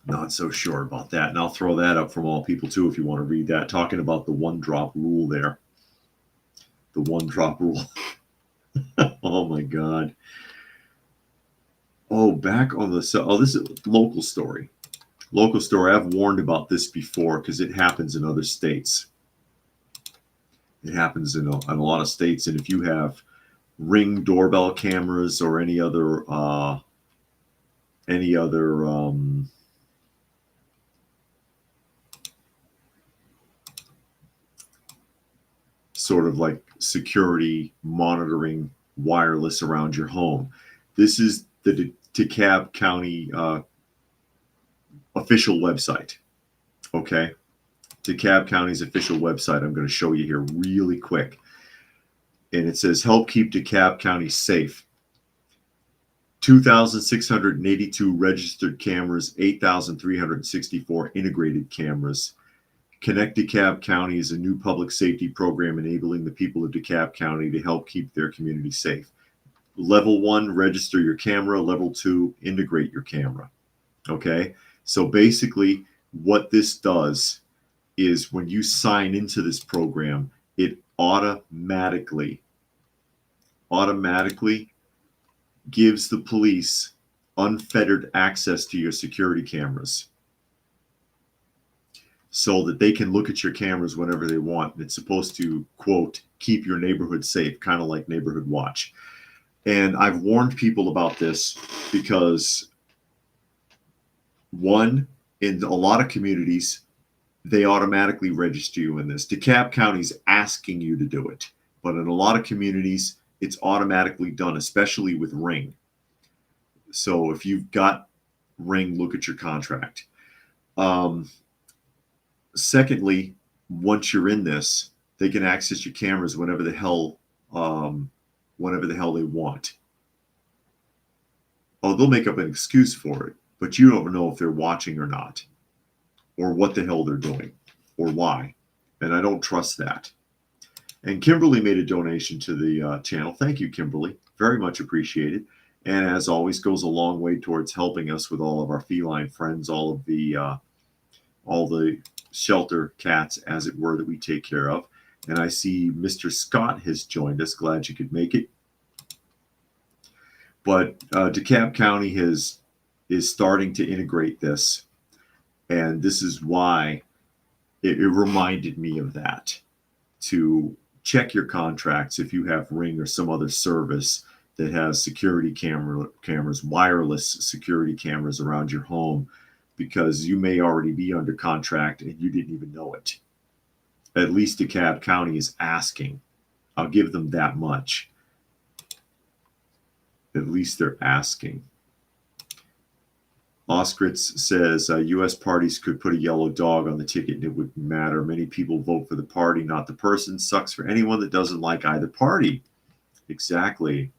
Not so sure about that. And I'll throw that up from all people, too, if you want to read that. Talking about the one-drop rule there. The one-drop rule. Oh, my God. Oh, back on the... Oh, this is a local story. Local story. I've warned about this before because it happens in other states. It happens in a lot of states. And if you have Ring doorbell cameras or any other sort of like security monitoring wireless around your home. This is the DeKalb County official website. Okay. DeKalb County's official website. I'm going to show you here really quick. And it says, help keep DeKalb County safe. 2,682 registered cameras, 8,364 integrated cameras. Connect DeKalb County is a new public safety program enabling the people of DeKalb County to help keep their community safe. Level 1, register your camera. Level 2, integrate your camera. Okay? So basically, what this does is when you sign into this program, it automatically gives the police unfettered access to your security cameras so that they can look at your cameras whenever they want. And it's supposed to, quote, keep your neighborhood safe, kind of like Neighborhood Watch. And I've warned people about this because, one, in a lot of communities, they automatically register you in this. DeKalb County's asking you to do it. But in a lot of communities, it's automatically done, especially with Ring. So if you've got Ring, look at your contract. Secondly, once you're in this, they can access your cameras whenever the hell they want. Oh, they'll make up an excuse for it, but you don't know if they're watching or not, or what the hell they're doing, or why. And I don't trust that. And Kimberly made a donation to the channel. Thank you, Kimberly. Very much appreciated. And as always, goes a long way towards helping us with all of our feline friends, all the shelter cats, as it were, that we take care of. And I see Mr. Scott has joined us. Glad you could make it. But DeKalb County is starting to integrate this. And this is why it reminded me of that, to check your contracts if you have Ring or some other service that has security cameras, wireless security cameras around your home, because you may already be under contract and you didn't even know it. At least DeKalb County is asking. I'll give them that much. At least they're asking. Oskritz says U.S. parties could put a yellow dog on the ticket and it wouldn't matter. Many people vote for the party, not the person. Sucks for anyone that doesn't like either party. Exactly.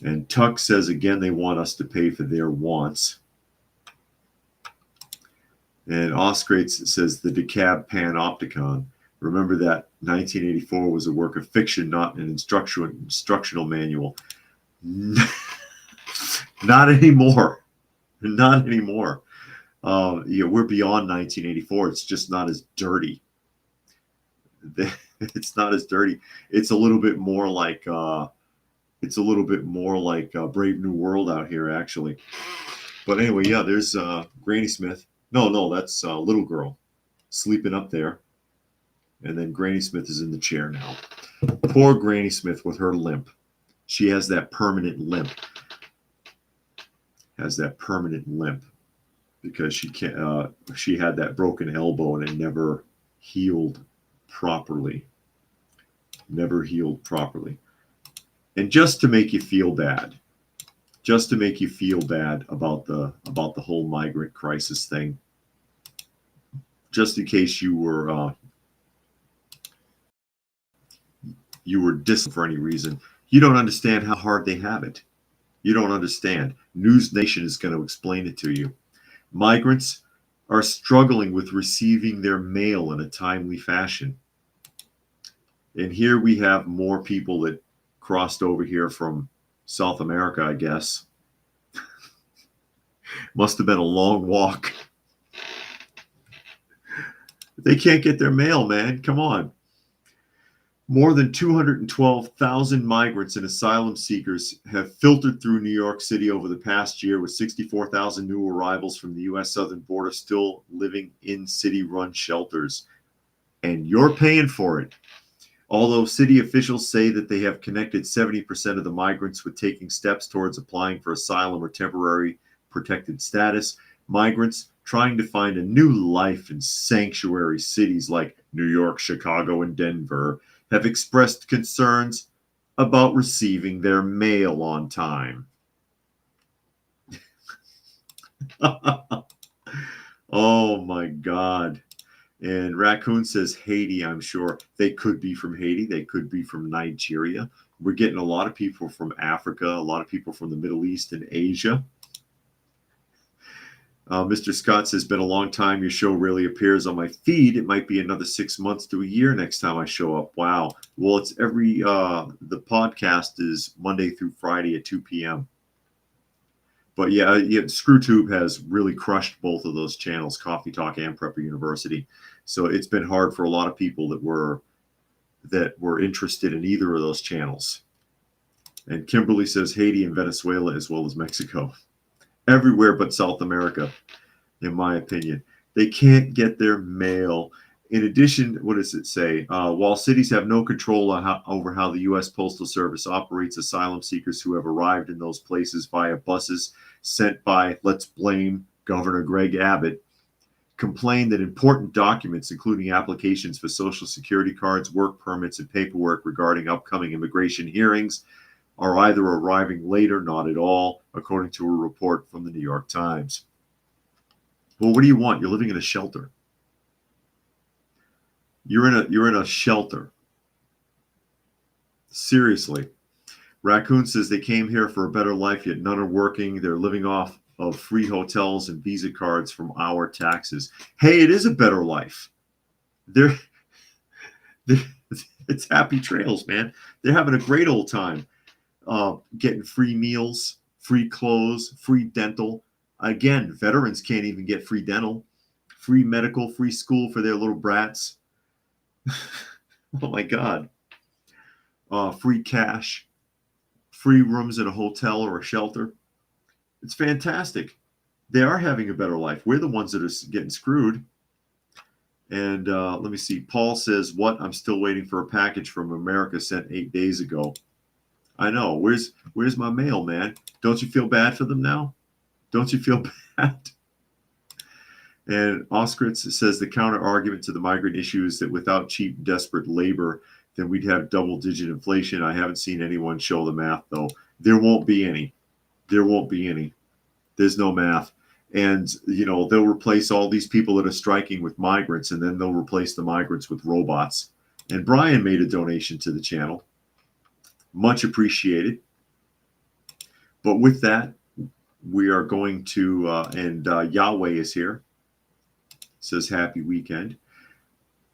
And Tuck says, again, they want us to pay for their wants. And Oskritz says the DeKalb Panopticon. Remember that 1984 was a work of fiction, not an instructional manual. Not anymore. Not anymore. We're beyond 1984. It's just not as dirty. It's not as dirty. It's a little bit more like Brave New World out here, actually. But anyway, yeah, there's Granny Smith. No, that's little girl sleeping up there. And then Granny Smith is in the chair now. Poor Granny Smith with her limp. She has that permanent limp. Because she had that broken elbow and it never healed properly. And just to make you feel bad about the whole migrant crisis thing, just in case you were dissing for any reason, you don't understand how hard they have it. You don't understand. News Nation is going to explain it to you. Migrants are struggling with receiving their mail in a timely fashion. And here we have more people that crossed over here from South America, I guess. Must have been a long walk. They can't get their mail, man. Come on. More than 212,000 migrants and asylum seekers have filtered through New York City over the past year, with 64,000 new arrivals from the U.S. southern border still living in city-run shelters. And you're paying for it. Although city officials say that they have connected 70% of the migrants with taking steps towards applying for asylum or temporary protected status, migrants trying to find a new life in sanctuary cities like New York, Chicago, and Denver have expressed concerns about receiving their mail on time. Oh my God. And Raccoon says Haiti, I'm sure. They could be from Haiti. They could be from Nigeria. We're getting a lot of people from Africa, a lot of people from the Middle East and Asia. Mr. Scott says, been a long time. Your show rarely appears on my feed. It might be another 6 months to a year next time I show up. Wow. Well, it's the podcast is Monday through Friday at 2 p.m. But yeah, ScrewTube has really crushed both of those channels, Coffee Talk and Prepper University. So it's been hard for a lot of people that were interested in either of those channels. And Kimberly says Haiti and Venezuela as well as Mexico. Everywhere but South America, in my opinion. They can't get their mail. In addition, what does it say? While cities have no control over how the U.S. Postal Service operates, asylum seekers who have arrived in those places via buses sent by, let's blame Governor Greg Abbott, complain that important documents, including applications for Social Security cards, work permits, and paperwork regarding upcoming immigration hearings, are either arriving late or not at all, according to a report from the New York Times. Well, what do you want? You're living in a shelter. You're in a shelter. Seriously. Raccoon says they came here for a better life, yet none are working. They're living off of free hotels and Visa cards from our taxes. Hey, it is a better life. It's happy trails, man. They're having a great old time. Getting free meals, free clothes, free dental. Again, veterans can't even get free dental, free medical, free school for their little brats. Oh my God. Free cash, free rooms in a hotel or a shelter. It's fantastic. they are having a better life. We're the ones that are getting screwed. And let me see. Paul says, what? I'm still waiting for a package from America sent 8 days ago. I know. Where's my mail, man? Don't you feel bad for them now? Don't you feel bad? And Oskritz says the counter argument to the migrant issue is that without cheap, desperate labor, then we'd have double-digit inflation. I haven't seen anyone show the math, though. There won't be any. There won't be any. There's no math. And, you know, they'll replace all these people that are striking with migrants, and then they'll replace the migrants with robots. And Brian made a donation to the channel. Much appreciated. But with that, we are going to, and Yahweh is here. Says happy weekend.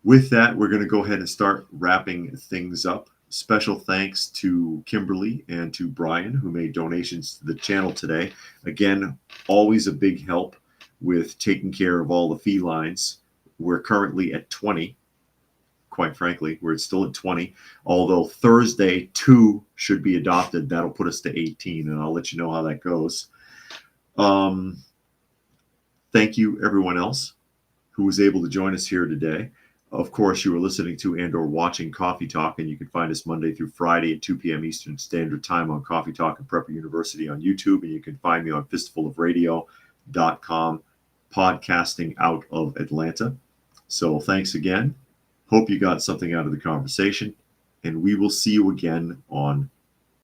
With that, we're going to go ahead and start wrapping things up. Special thanks to Kimberly and to Brian, who made donations to the channel today. Again, always a big help with taking care of all the felines. We're currently at 20. Quite frankly, we're still at 20. Although Thursday, 2 should be adopted. That'll put us to 18, and I'll let you know how that goes. Thank you, everyone else who was able to join us here today. Of course, you were listening to and or watching Coffee Talk, and you can find us Monday through Friday at 2 p.m. Eastern Standard Time on Coffee Talk and Prepper University on YouTube, and you can find me on fistfulofradio.com, podcasting out of Atlanta. So thanks again. Hope you got something out of the conversation, and we will see you again on